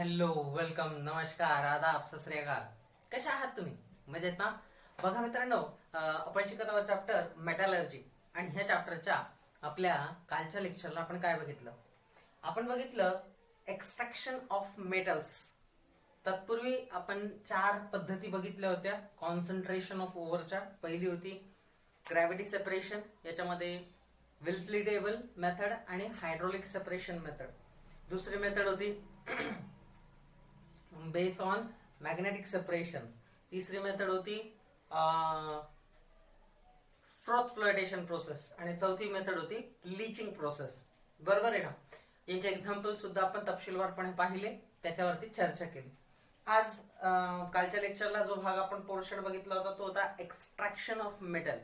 Hello, welcome, नमस्कार, आदाब, सत श्री अकाल. कशा आहात तुम्ही? मजेत ना? बघा मित्रांनो, आपण शिकत आहोत चॅप्टर मेटलर्जी. आणि ह्या चॅप्टरच्या आपल्या कालच्या लेक्चरला आपण काय बघितलं? आपण बघितलं एक्स्ट्रॅक्शन ऑफ मेटल्स. तत्पूर्वी आपण 4 पद्धती बघितल्या होत्या कॉन्सन्ट्रेशन ऑफ ओव्हरच्या. पहिली होती ग्रॅव्हिटी सेपरेशन, याच्यामध्ये विल्फ्ली टेबल मेथड आणि हायड्रोलिक सेपरेशन मेथड. दुसरी मेथड होती बेस ऑन मॅग्नेटिक सेपरेशन. तिसरी मेथड होती फ्रॉथ फ्लोटेशन प्रोसेस आणि चौथी मेथड होती लीचिंग प्रोसेस. बरोबर आहे ना? यांचे एक्झाम्पल सुद्धा आपण तपशीलवारपणे पाहिले, त्याच्यावरती चर्चा केली. आज कालच्या लेक्चरला जो भाग आपण पोर्शन बघितला होता तो होता एक्स्ट्रॅक्शन ऑफ मेटल.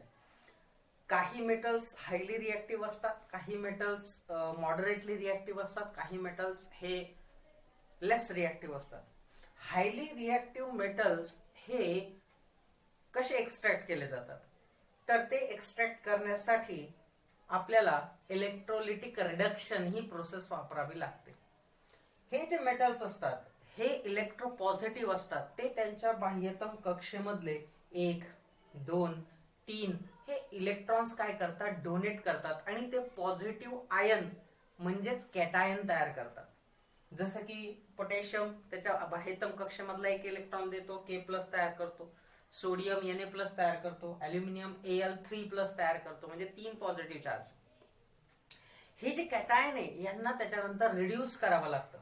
काही मेटल्स हायली रिएक्टिव्ह असतात, काही मेटल्स मॉडरेटली रिएक्टिव्ह असतात, काही मेटल्स हे लेस रिएक्टिव्ह असतात. हायली रिएक्टिव्ह मेटल्स हे कसे एक्स्ट्रॅक्ट केले जातात? तर ते एक्स्ट्रॅक्ट करण्यासाठी आपल्याला इलेक्ट्रोलिटिक रिडक्शन ही प्रोसेस वापरावी लागते. हे जे मेटल्स असतात हे इलेक्ट्रोपॉझिटिव्ह असतात. ते त्यांच्या बाह्यतम कक्षेमधले 1, 2, 3 हे इलेक्ट्रॉन्स काय करतात? डोनेट करतात आणि ते पॉझिटिव्ह आयन म्हणजेच कॅटायन तयार करतात. जसं की पोटॅशियम त्याच्या बाह्यतम कक्षेमधला 1 इलेक्ट्रॉन देतो, K+ तयार करतो. सोडियम Na+ तयार करतो. ॲल्युमिनियम Al3+ तयार करतो, म्हणजे 3 पॉझिटिव्ह चार्ज. हे जे कॅटायन आहे यांना त्याच्यानंतर रिड्यूस करावं लागतं,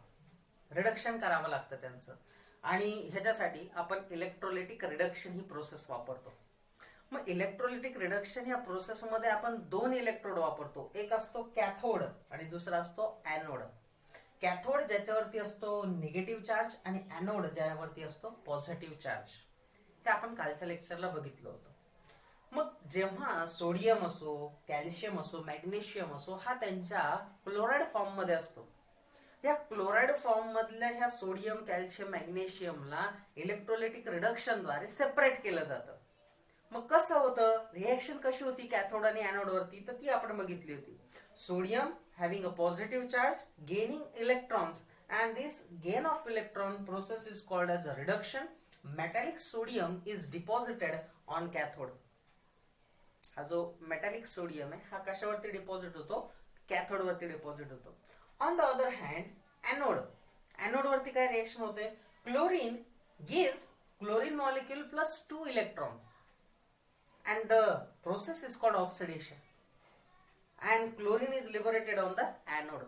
रिडक्शन करावं लागतं त्यांचं. आणि ह्याच्यासाठी आपण इलेक्ट्रोलिटिक रिडक्शन ही प्रोसेस वापरतो. मग इलेक्ट्रोलिटिक रिडक्शन या प्रोसेसमध्ये आपण 2 इलेक्ट्रोड वापरतो. एक असतो कॅथोड आणि दुसरा असतो ॲनोड. कॅथोड ज्याच्यावरती असतो निगेटिव्ह चार्ज आणि ॲनोड ज्यावरती असतो पॉझिटिव्ह चार्ज. हे आपण कालच्या लेक्चरला बघितलं होतं. मग जेव्हा सोडियम असो, कॅल्शियम असो, मॅग्नेशियम असो हा त्यांच्या क्लोराइड फॉर्म मध्ये असतो, या क्लोराइड फॉर्म मधल्या ह्या सोडियम, कॅल्शियम, मॅग्नेशियमला इलेक्ट्रोलिटिक रिडक्शनद्वारे सेपरेट केलं जातं. मग कसं होतं? रिएक्शन कशी होती कॅथोड आणि ॲनोड वरती? तर ती आपण बघितली होती. Sodium having a positive charge gaining electrons, and this gain of electron process is called as a reduction. Metallic sodium is deposited on cathode. हा जो मेटॅलिक सोडियम आहे हा कशावरती डिपॉझिट होतो? कॅथोड वरती डिपॉझिट होतो. On the other hand anode वरती काय reaction होते? Chlorine gives chlorine molecule plus 2 electron and the process is called oxidation and chlorine is liberated on the anode.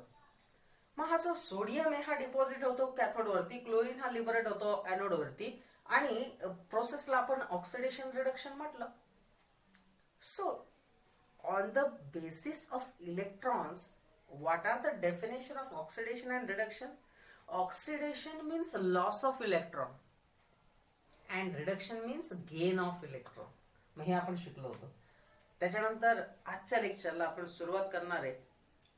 मग हा जो सोडियम आहे हा डिपॉझिट होतो कॅथोड वरती, क्लोरीन हा लिबरेट होतो ॲनोड वरती आणि प्रोसेसला आपण ऑक्सिडेशन रिडक्शन म्हटलं. So on the basis of electrons, what are the definition of oxidation and reduction? Oxidation means loss of electron and reduction means gain of electron. मग हे आपण शिकलो होतो. त्याच्यानंतर आजच्या लेक्चरला आपण सुरुवात करणार आहे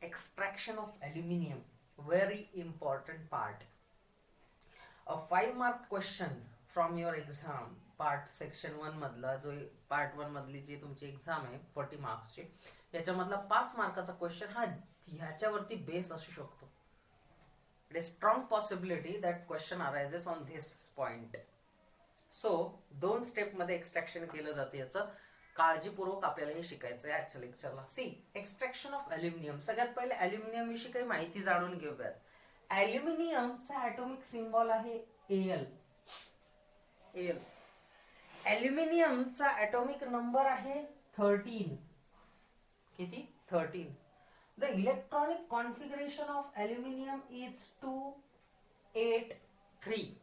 extraction of aluminium. Very important part. A 5 mark question from your exam part section 1 मधला, जो पार्ट 1 मधली जी तुमची एक्झाम आहे 40 मार्क्सची, याच्यामधला 5 मार्काचा क्वेश्चन हा ह्याच्यावरती बेस असू शकतो. It is strong possibility that question arises on this point. So 2 step मध्ये एक्स्ट्रॅक्शन केलं जातं. याचं काळजीपूर्वक आपल्याला हे शिकायचं आहे आजच्या लेक्चरला. See, extraction of aluminium. सगळ्यात पहिले ॲल्युमिनियम विषयी काही माहिती जाणून घेऊयात. ॲल्युमिनियमचा ॲटॉमिक सिम्बॉल आहे Al. ॲल्युमिनियमचा ॲटॉमिक नंबर आहे 13. किती? 13. The electronic configuration of aluminium is 283.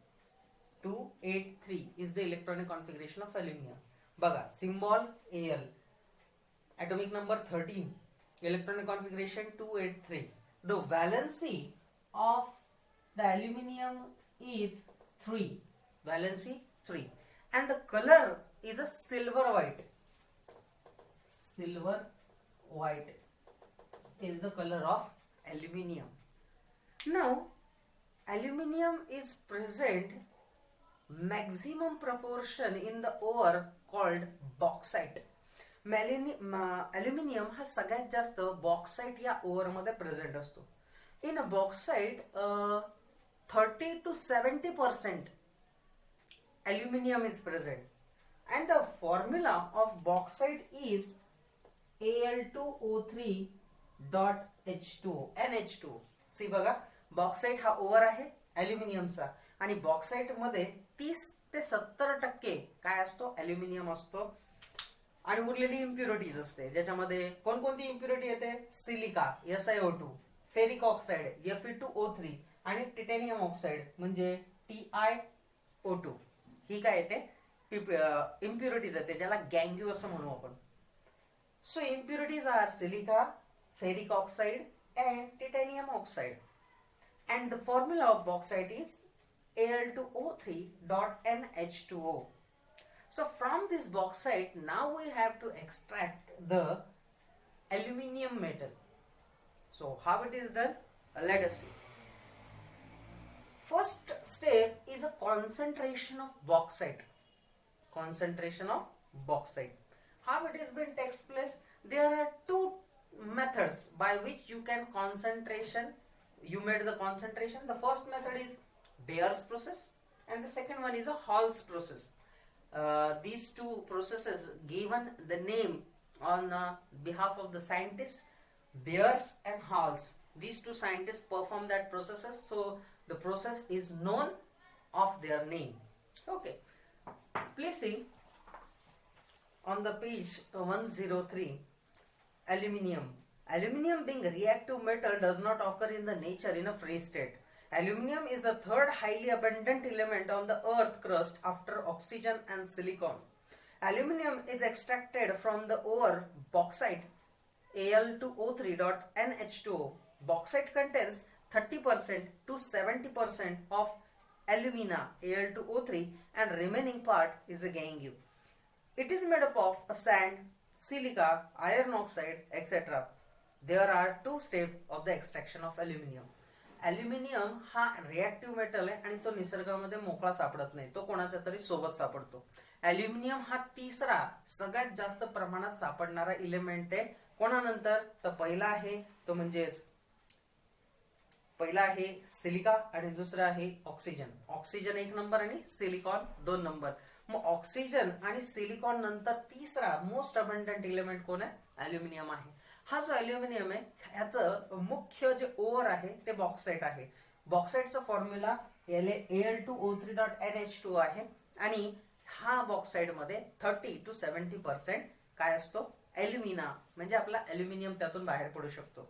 283 is the electronic configuration of aluminum. बघा, symbol Al, atomic number 13, electronic configuration 283. The valency of the aluminum is 3. Valency 3. And the color is a silver white. Silver white is the color of aluminum. Now, aluminum is present maximum proportion in the ore called bauxite. Aluminium हा सगळ्यात जास्त bauxite या ओअर मध्ये present असतो. In bauxite 30 to 70% aluminum is present, and the formula of bauxite is Al2O3.H2O NH2. See बघा, bauxite हा ore आहे अल्युमिनियमचा, आणि बॉक्साइट मध्ये 30 ते 70% काय असतो, अल्युमिनियम असतो, आणि उरलेली इम्प्युरिटीज असते, ज्याच्यामध्ये कोणकोणती इम्प्युरिटी येते, silica SiO2, ferric oxide Fe2O3 आणि टिटॅनियम ऑक्साइड म्हणजे TiO2. ही काय येते, इम्प्युरिटीज येते, ज्याला गँग्यू असं म्हणू आपण. So impurities are silica, ferric oxide and titanium oxide, and the formula of bauxite is Al2O3.NH2O. So from this bauxite now we have to extract the aluminium metal. So how it is done? Let us see. First step is a concentration of bauxite. Concentration of bauxite. How it is been takes place? There are two methods by which you can you made the concentration. The first method is Bayer's process and the second one is a Hall's process. These two processes given the name on behalf of the scientists Bayer's and Hall's. These two scientists perform that processes, so the process is known of their name. Okay, please see on the page 103, aluminium. Aluminium being a reactive metal does not occur in the nature in a free state. Aluminium is the third highly abundant element on the earth crust after oxygen and silicon. Aluminium is extracted from the ore bauxite Al2O3.NH2O. Bauxite contains 30% to 70% of alumina Al2O3 and remaining part is a gangue. It is made up of a sand, silica, iron oxide, etc. There are two steps of the extraction of aluminium. Aluminium हा reactive metal आहे आणि तो निसर्गामध्ये मोकळा सापडत नाही, तो कोणाच्या तरी सोबत सापडतो. अल्युमिनियम हा तिसरा सगळ्यात जास्त प्रमाणात सापडणारा इलेमेंट आहे. कोणानंतर? तर पहिला आहे सिलिका आणि दुसरा आहे ऑक्सिजन. ऑक्सिजन 1 नंबर आणि सिलिकॉन 2 नंबर. मग ऑक्सिजन आणि सिलिकॉन नंतर तिसरा मोस्ट अबंडंट इलेमेंट कोण आहे? अल्युमिनियम आहे. हा जो अल्युमिनियम आहे ह्याचं मुख्य जे ओर आहे ते बॉक्साइट आहे. बॉक्साइटचा फॉर्म्युला Al2O3.NH2 आहे आणि हा बॉक्साइट मध्ये 30 to 70% काय असतो? अल्युमिना, म्हणजे आपला अल्युमिनियम त्यातून बाहेर पडू शकतो.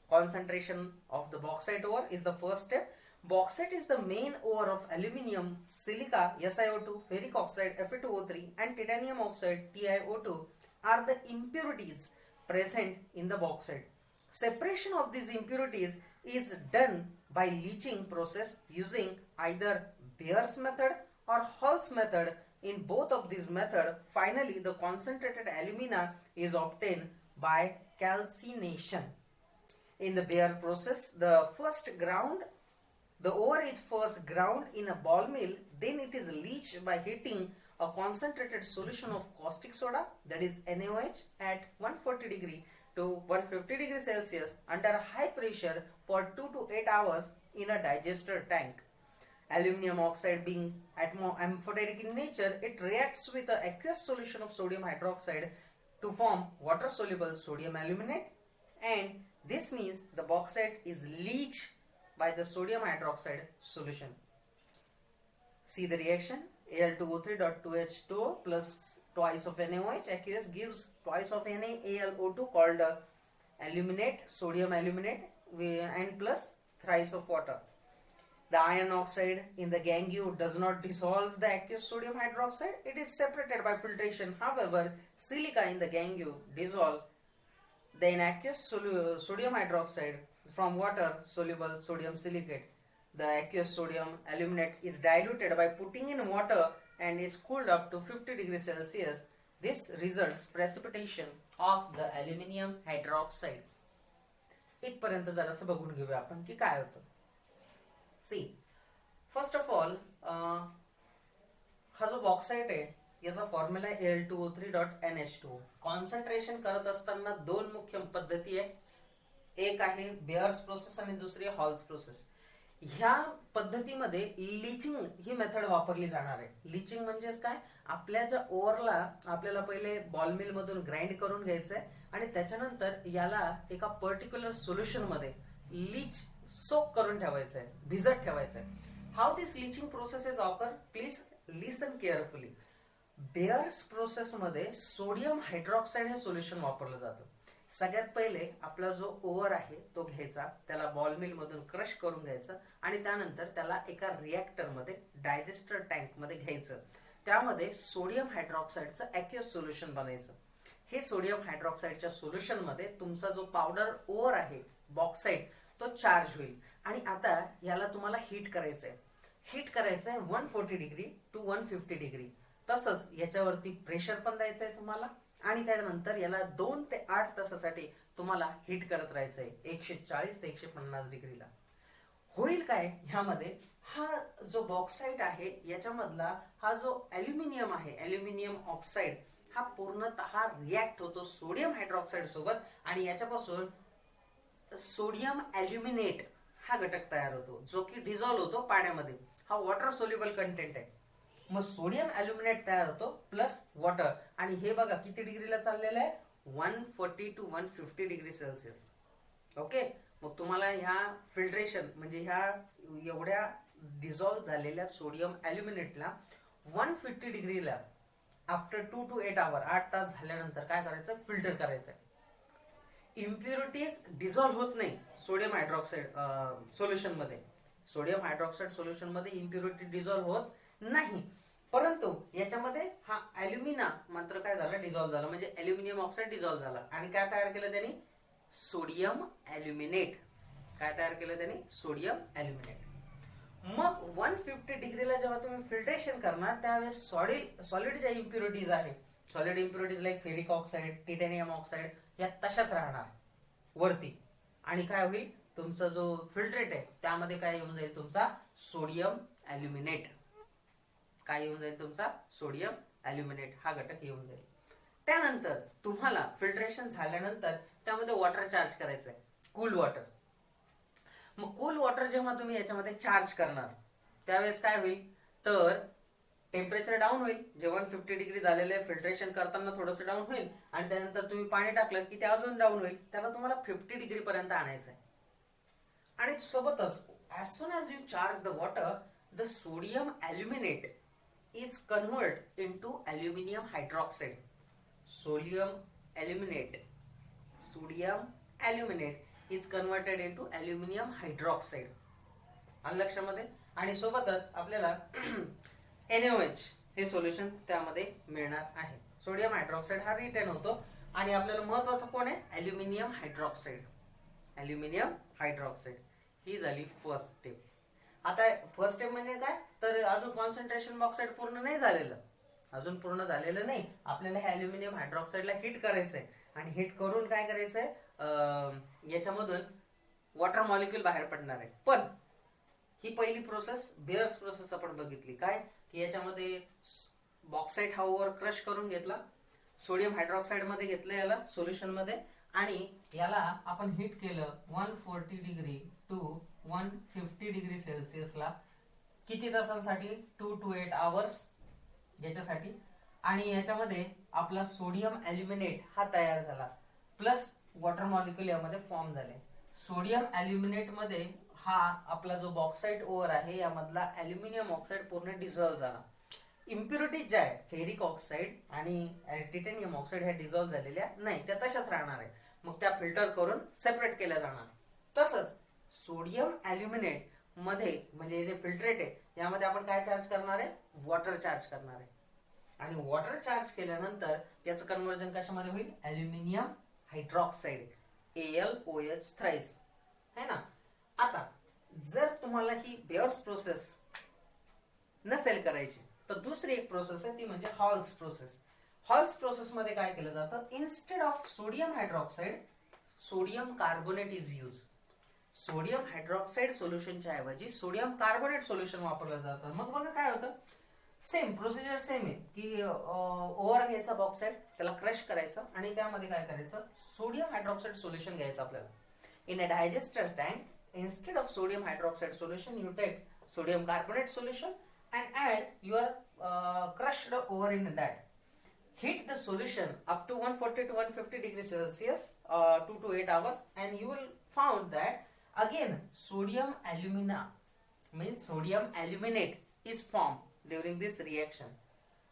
Concentration of the bauxite ore is the first step. Bauxite is the main ore of aluminium, silica, SiO2, ferric oxide, Fe2O3 and titanium oxide, TiO2 are the impurities present in the bauxite. Separation of these impurities is done by leaching process using either Bayer's method or Hall's method. In both of these methods, finally the concentrated alumina is obtained by calcination. In the Bayer process, the ore is first ground in a ball mill, then it is leached by heating a concentrated solution of caustic soda, that is NaOH, at 140 degree to 150 degree Celsius under high pressure for 2 to 8 hours in a digester tank. Aluminium oxide being amphoteric in nature, it reacts with an aqueous solution of sodium hydroxide to form water soluble sodium aluminate, and this means the bauxite is leached by the sodium hydroxide solution. See the reaction. Al2O3.2H2O plus twice of NaOH aqueous gives twice of NaAlO2 called aluminate, sodium aluminate, and plus thrice of water. The iron oxide in the gangue does not dissolve the aqueous sodium hydroxide. It is separated by filtration. However, silica in the gangue dissolve the aqueous sodium hydroxide from water soluble sodium silicate. The aqueous sodium aluminate is diluted by putting in water and is cooled up to 50 degrees Celsius. This results precipitation of the aluminium hydroxide. इथपर्यंत जरासं बघून घेऊया आपण की काय होतं. C first of all हा जो बॉक्साइट आहे याचा फॉर्म्युला आहे Al2O3.NH2. कॉन्सन्ट्रेशन करत असताना दोन मुख्य पद्धती आहे. एक आहे बेअर्स प्रोसेस आणि दुसरी हॉल्स प्रोसेस. ह्या पद्धतीमध्ये लिचिंग ही मेथड वापरली जाणार आहे. लिचिंग म्हणजेच काय, आपल्या ज्या ओव्हरला आपल्याला पहिले बॉल मिल मधून ग्राइंड करून घ्यायचंय आणि त्याच्यानंतर याला एका पर्टिक्युलर सोल्युशन मध्ये लीच सोक करून ठेवायचंय, भिजत ठेवायचंय. How this leaching process is occur, please listen carefully. Bears process मध्ये सोडियम हायड्रॉक्साईड हे सोल्युशन वापरलं जातं. सगळ्यात पहिले आपला जो ओव्हर आहे तो घ्यायचा, त्याला बॉल मिल मधून क्रश करून घ्यायचं आणि त्यानंतर त्याला एका रिएक्टर मध्ये, डायजेस्टर टँक मध्ये घ्यायचं. त्यामध्ये सोडियम हायड्रॉक्साईडचं ॲक्युअस सोल्युशन बनायचं. हे सोडियम हायड्रॉक्साईडच्या सोल्युशन मध्ये तुमचा जो पावडर ओव्हर आहे बॉक्साईट तो चार्ज होईल आणि आता याला तुम्हाला हीट करायचंय. हीट करायचंय 140 डिग्री टू 150 डिग्री. तसंच याच्यावरती प्रेशर पण द्यायचंय तुम्हाला आणि त्यानंतर याला 2 ते 8 तासासाठी तुम्हाला हीट करत राहायचंय 140 ते 150 डिग्रीला. होईल काय ह्यामध्ये, हा जो बॉक्साईट आहे याच्यामधला हा जो ॲल्युमिनियम आहे, ॲल्युमिनियम ऑक्साईड, हा पूर्णतः रिॲक्ट होतो सोडियम हायड्रॉक्साईड सोबत आणि याच्यापासून सोडियम ॲल्युमिनेट हा घटक तयार होतो जो की डिझॉल्व्ह होतो पाण्यामध्ये. हा वॉटर सोल्युबल कंटेंट आहे. मग सोडियम ॲल्युमिनेट तयार होतो प्लस वॉटर आणि हे बघा किती डिग्रीला चाललेलं आहे, 140 टू 150 डिग्री सेल्सिअस. ओके, मग तुम्हाला ह्या फिल्ट्रेशन म्हणजे ह्या एवढ्या डिझॉल्व्ह झालेल्या सोडियम ॲल्युमिनेटला 150 डिग्रीला आफ्टर 2 टू 8 आवर, 8 तास झाल्यानंतर काय करायचं, फिल्टर करायचं. इम्प्युरिटीज डिझॉल्व्ह होत नाही सोडियम हायड्रॉक्साईड सोल्युशन मध्ये. सोडियम हायड्रॉक्साईड सोल्युशन मध्ये इम्प्युरिटी डिझॉल्व्ह होत नाही, परंतु याच्यामध्ये हा ॲल्युमिना मात्र काय झाला, डिझॉल्व्ह झाला. म्हणजे ॲल्युमिनियम ऑक्साईड डिझॉल्व्ह झाला आणि काय तयार केलं त्यांनी, सोडियम ॲल्युमिनेट. काय तयार केलं त्यांनी, सोडियम ॲल्युमिनेट. मग 150 डिग्रीला जेव्हा तुम्ही फिल्ट्रेशन करणार त्यावेळेस सॉलिड ज्या इम्प्युरिटीज आहे, solid impurities like ferric oxide, titanium oxide, या तशाच राहणार वरती. आणि काय होईल, तुमचा जो फिल्ट्रेट आहे त्यामध्ये काय येऊन जाईल, तुमचा सोडियम ॲल्युमिनेट. काय येऊन जाईल, तुमचा सोडियम ॲल्युमिनेट हा घटक येऊन जाईल. त्यानंतर तुम्हाला फिल्ट्रेशन झाल्यानंतर त्यामध्ये वॉटर चार्ज करायचंय, कूल वॉटर. मग कूल वॉटर जेव्हा तुम्ही याच्यामध्ये चार्ज करणार त्यावेळेस काय होईल, तर टेम्परेचर डाऊन होईल. जे 150 डिग्री झालेले फिल्ट्रेशन करताना थोडंसं डाऊन होईल आणि त्यानंतर तुम्ही पाणी टाकलं की ते अजून डाऊन होईल. त्याला तुम्हाला 50 डिग्री पर्यंत आणायचं आहे. आणि सोबतच as soon as you charge the water, the sodium aluminate is convert into aluminium hydroxide. Sodium aluminate is converted into aluminium hydroxide. आलं लक्षामध्ये. आणि सोबतच आपल्याला NaOH हे सोल्युशन त्यामध्ये मिळणार आहे. सोडियम हायड्रॉक्साईड हा रिटेन होतो आणि आपल्याला महत्वाचं कोण आहे, ॲल्युमिनियम हायड्रॉक्साईड. ॲल्युमिनियम हायड्रॉक्साईड ही झाली फर्स्ट स्टेप. आता फर्स्ट स्टेप म्हणजे काय, तर अजून कॉन्सन्ट्रेशन बॉक्साईड पूर्ण नाही झालेलं, अजून पूर्ण झालेलं नाही. आपल्याला हे ॲल्युमिनियम हायड्रॉक्साईडला हिट करायचंय आणि हिट करून काय करायचंय, याच्यामधून वॉटर मॉलिक्यूल बाहेर पडणार आहे. पण ही पहिली प्रोसेस, बेअर्स प्रोसेस आपण बघितली. काय की याच्यामध्ये बॉक्साईट हा ओव्हर क्रश करून घेतला, सोडियम हायड्रॉक्साईड मध्ये घेतलं याला सोल्युशन मध्ये आणि याला आपण हिट केलं 140 डिग्री टू 150 डिग्री सेल्सिअसला. किती तासांसाठी, 2 to 8 आवर्स याच्यासाठी. आणि याच्यामध्ये आपला सोडियम ॲल्युमिनेट हा तयार झाला प्लस वॉटर मॉलिक्यूल यामध्ये फॉर्म झाले. सोडियम ॲल्युमिनेट मध्ये हा आपला जो बॉक्साईट ओव्हर आहे यामधला ॲल्युमिनियम ऑक्साईड पूर्ण डिझॉल्व्ह झाला. इम्प्युरिटीज ज्या आहे फेरिक ऑक्साईड आणि टिटॅनियम ऑक्साईड ह्या डिझॉल्व्ह झालेल्या नाही, त्या तशाच राहणार आहे. मग त्या फिल्टर करून सेपरेट केल्या जाणार. तसंच सोडियम ॲल्युमिनेट मध्ये म्हणजे जे फिल्ट्रेट आहे यामध्ये आपण काय चार्ज करणार आहे, वॉटर चार्ज करणार आहे. आणि वॉटर चार्ज केल्यानंतर याचं कन्व्हर्जन कशामध्ये होईल, ॲल्युमिनियम हायड्रॉक्साईड, AlOH थ्राइस है ना. आता जर तुम्हाला ही बेअर्स प्रोसेस नसेल करायची तर दुसरी एक प्रोसेस आहे ती म्हणजे हॉल्स प्रोसेस. हॉल्स प्रोसेस मध्ये काय केलं जातं, instead of sodium hydroxide sodium carbonate is use. Sodium hydroxide सोल्युशनच्या ऐवजी सोडियम कार्बोनेट सोल्युशन वापरलं जातं. मग बघा काय होतं, सेम प्रोसिजर सेम आहे की ओव्हर घ्यायचा बॉक्साईड, त्याला क्रश करायचं आणि त्यामध्ये काय करायचं, सोडियम हायड्रॉक्साईड सोल्युशन घ्यायचं आपल्याला. In a disaster tank instead of sodium hydroxide solution, you take sodium carbonate solution and add your crushed ore in that. Heat the solution up to 140 to 150 degrees Celsius 2 to 8 hours, and you will found that again sodium alumina means sodium aluminate is formed during this reaction.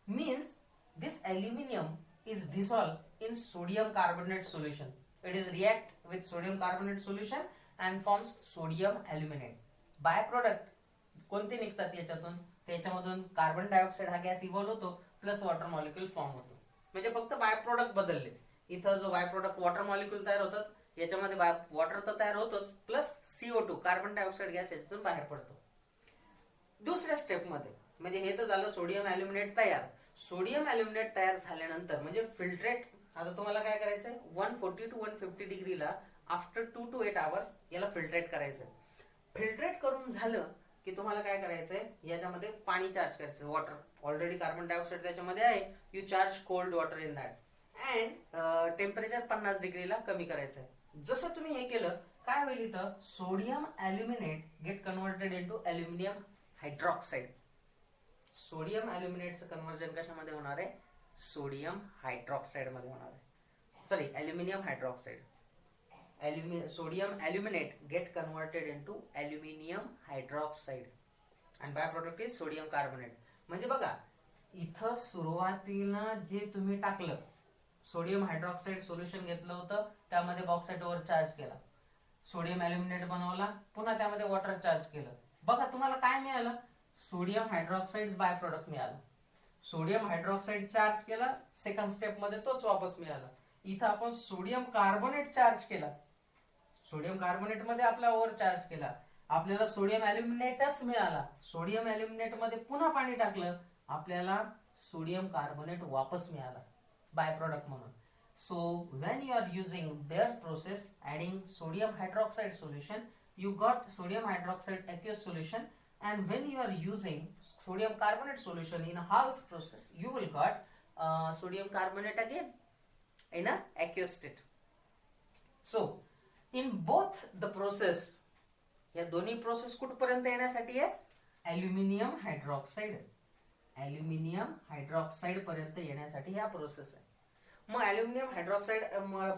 Means this aluminium is dissolved in sodium carbonate solution. It is react with sodium carbonate solution and forms sodium aluminate. Byproduct कोणते निघतात याच्यातून? त्याच्यामधून carbon dioxide हा gas evolve होतो plus water molecule form होतो. म्हणजे फक्त by product बदलले. इथं जो बाय प्रोडक्ट वॉटर मॉलिक्यूल तयार होतात याच्यामध्ये वॉटर तर तयार होतोच plus CO2 carbon dioxide gas याच्यातून बाहेर पडतो. दुसऱ्या स्टेप मध्ये म्हणजे हे तर झालं सोडियम अल्युमिनेट तयार. सोडियम अल्युमिनेट तयार झाल्यानंतर म्हणजे फिल्ट्रेट. आता तुम्हाला काय करायचंय 140 टू 150 डिग्रीला आफ्टर 2 टू 8 आवर्स याला फिल्ट्रेट करायचंय. फिल्ट्रेट करून झालं की तुम्हाला काय करायचंय याच्यामध्ये पाणी चार्ज करायचं. वॉटर ऑलरेडी कार्बन डायऑक्साइड त्याच्यामध्ये आहे. You charge cold water in that and temperature 50 डिग्रीला कमी करायचंय. जसं तुम्ही हे केलं काय होईल इथं sodium aluminate get converted into aluminium hydroxide. Sodium अल्युमिनेटचं कन्वर्जन कशामध्ये होणार आहे? सोडियम हायड्रॉक्साइड मध्ये होणार आहे. Sorry aluminium hydroxide. Sodium aluminate get converted into aluminium hydroxide and byproduct is sodium carbonate. म्हणजे बघा इथं सुरुवातीला जे तुम्ही टाकलं सोडियम हायड्रॉक्साइड सोल्युशन घेतलं होतं त्यामध्ये बॉक्साइट ओव्हर चार्ज केला. सोडियम अल्युमिनेट बनवला पुन्हा त्यामध्ये वॉटर चार्ज केलं. बघा तुम्हाला काय मिळालं? सोडियम हायड्रॉक्साइड बाय प्रोडक्ट मिळालं. सोडियम हायड्रॉक्साइड चार्ज केला सेकंड स्टेप मध्ये तोच वापस मिळाला. इथं आपण सोडियम कार्बोनेट चार्ज केला. सोडियम कार्बोनेट मध्ये आपला ओव्हर चार्ज केला. आपल्याला सोडियम अल्युमिनेटच मिळाला. सोडियम अल्युमिनेट मध्ये पुन्हा पाणी टाकलं आपल्याला सोडियम कार्बोनेट वापस मिळाला बाय प्रोडक्ट म्हणून. So when you are using their process adding sodium hydroxide solution you got sodium hydroxide aqueous solution, and when you are using sodium carbonate solution in a Hall's process you will got sodium carbonate again in a aqueous state. So in both the process या दोन्ही process कुठपर्यंत येण्यासाठी आहे? Aluminium hydroxide पर्यंत येण्यासाठी या process आहे. मग अल्युमिनियम हायड्रॉक्साइड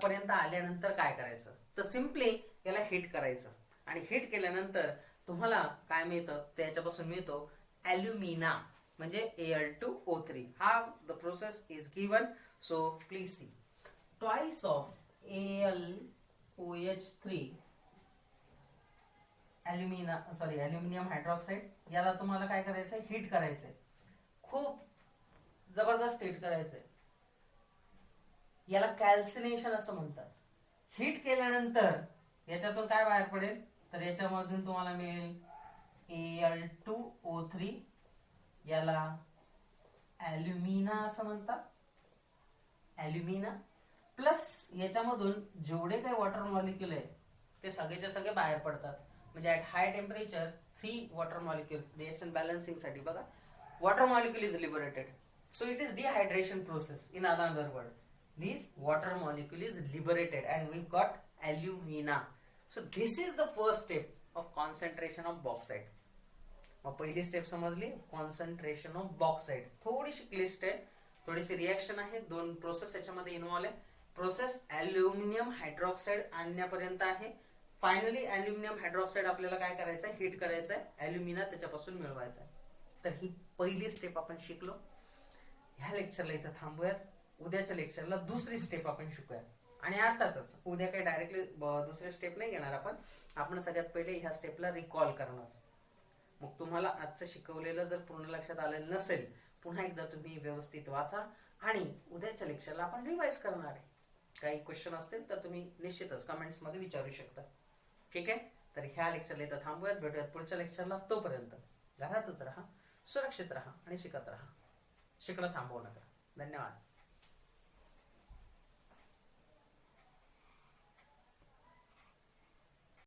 पर्यंत आल्यानंतर काय करायचं? तर सिम्पली याला हीट करायचं आणि हीट केल्यानंतर तुम्हाला काय मिळतं? त्याच्यापासून मिळतो अल्युमिना म्हणजे Al2O3. हा the process is given. So please see twice of AlOH3 aluminium hydroxide याला तुम्हाला काय करायचंय? हीट करायचंय. खूप जबरदस्त हीट करायचंय. याला कॅल्सिनेशन असं म्हणतात. हीट केल्यानंतर याच्यातून काय बाहेर पडेल? तर याच्यामधून तुम्हाला मिळेल Al2O3. याला अल्युमिना असं म्हणतात. अल्युमिना प्लस याच्यामधून जेवढे काही वॉटर मॉलिक्यूल आहे ते सगळेचे सगळे बाहेर पडतात. म्हणजे at high temperature 3 water molecule reaction balancing साठी बघा water molecule is liberated. So it is dehydration process. In another word this water molecule is liberated and we've got alumina. So this is the first step of concentration of bauxite. मग पहिली step समजली concentration of bauxite. थोडीशी क्लिष्ट आहे, थोडीशी reaction आहे, दोन process याच्यामध्ये इन्व्हॉल्व आहे. प्रोसेस अल्युमिनियम हायड्रॉक्साइड आणण्यापर्यंत आहे. फायनली अल्युमिनियम हायड्रॉक्साइड आपल्याला काय करायचं आहे? हीट करायचं आहे. अल्युमिना त्याच्यापासून मिळवायचा आहे. तर ही पहिली स्टेप आपण शिकलो. ह्या लेक्चरला इथं थांबूयात. उद्याच्या लेक्चरला दुसरी स्टेप आपण शिकूया. आणि अर्थातच उद्या काही डायरेक्टली दुसरी स्टेप नाही घेणार आपण सगळ्यात पहिले ह्या स्टेपला रिकॉल करणार. मग तुम्हाला आजचं शिकवलेलं जर पूर्ण लक्षात आलेलं नसेल पुन्हा एकदा तुम्ही व्यवस्थित वाचा आणि उद्याच्या लेक्चरला आपण रिवाइज करणार आहे. काही क्वेश्चन असतील तर तुम्ही निश्चितच कमेंट्स मध्ये विचारू शकता. ठीक आहे, तर ह्या लेक्चरला इथं थांबूयात. भेटूयात पुढच्या लेक्चरला. तोपर्यंत घरातच राहा, सुरक्षित राहा आणि शिकत राहा. शिकणं थांबवू नका. धन्यवाद.